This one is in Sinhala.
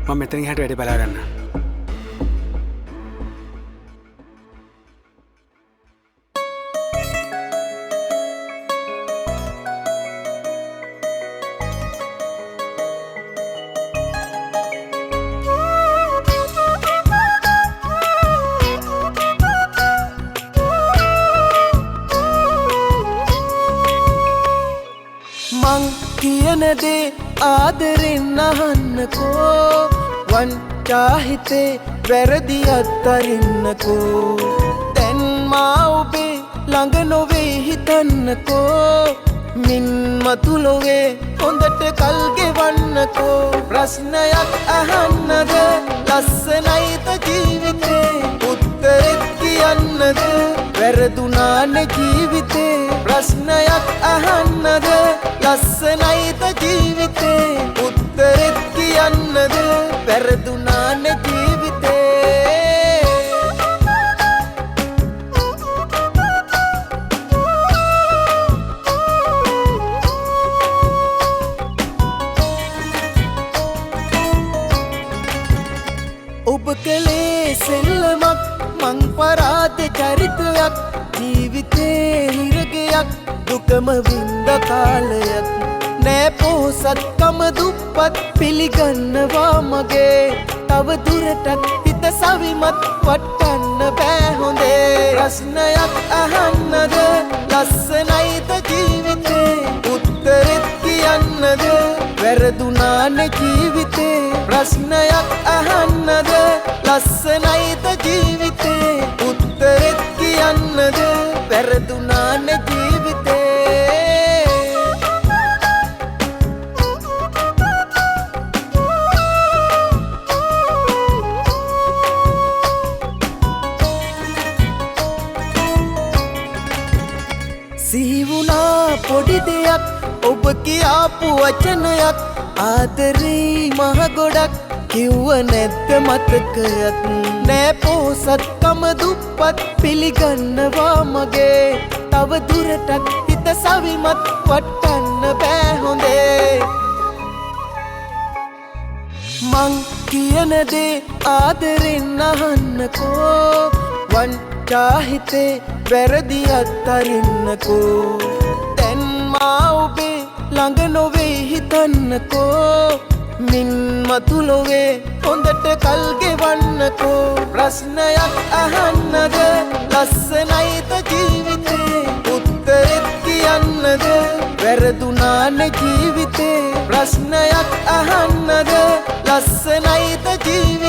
මම මෙතනින් හැට වැඩි බලා ගන්න. මං කියන දේ ආදරෙන් අහන්නකෝ වංචා හිතේ වැරදි අත්තරින්නකෝ දැන් මා ඔබේ ළඟ නොවේ හිතන්නකෝ මින් මතුලොවේ හොඳට කල් ගෙවන්නකෝ ප්‍රශ්නයක් අහන්නද ලස්සනයිද ජීවිතේ උත්තරෙත් කියන්නද වැරදුනානේ ජීවිතේ ප්‍රශ්නයක් අහන්නද ලස්සනයිද ජීවිතේ උත්තරෙත් කියන්නද වැරදුනානේ ජීවිතේ ඔබ කලේ සෙල්ලමක් මං පරාද චරිතයක් ජීවිතේ හිරගයක් දුකම වින්ද කාලයක් නෑ පෝසත්කම දුප්පත් පිළිගන්නවා මගේ තව දුරටත් හිත සවිමත් වටන්න බෑ හොඳේ ප්‍රශ්නයක් අහන්නද ලස්සනයිද ජීවිතේ උත්තරෙත් කියන්නද වැරදුනානේ ජීවිතේ ප්‍රශ්නයක් අහන්නද ලස්සනයිද ජීවිතේ උත්තරෙත් කියන්නද වැරදුනානේ ජීවිතේ සිහිවුණා පොඩි දෙයක් ඔබ කියාපු වචනයක් ආදරේ මහ ගොඩක් කිව්ව නැද්ද මතකයක් නෑ පෝසත්කම දුප්පත් පිළිගන්නවා මගේ තව දුරටත් හිත සවිමත් වටන්න බෑ හොඳේ මං කියන දේ ආදරෙන් අහන්නකෝ වංචා හිතේ වැරදි අත්තරින්නකෝ දැන් මා ඔබේ ළඟ නොවේ හිතන්නකෝ මින් මතුලොවේ හොඳට කල් ගෙවන්නකෝ ප්‍රශ්නයක් අහන්නද ලස්සනයිද ජීවිතේ උත්තරෙත් කියන්නද වැරදුනානේ ජීවිතේ ප්‍රශ්නයක් අහන්නද ලස්සනයිද ජීවිතේ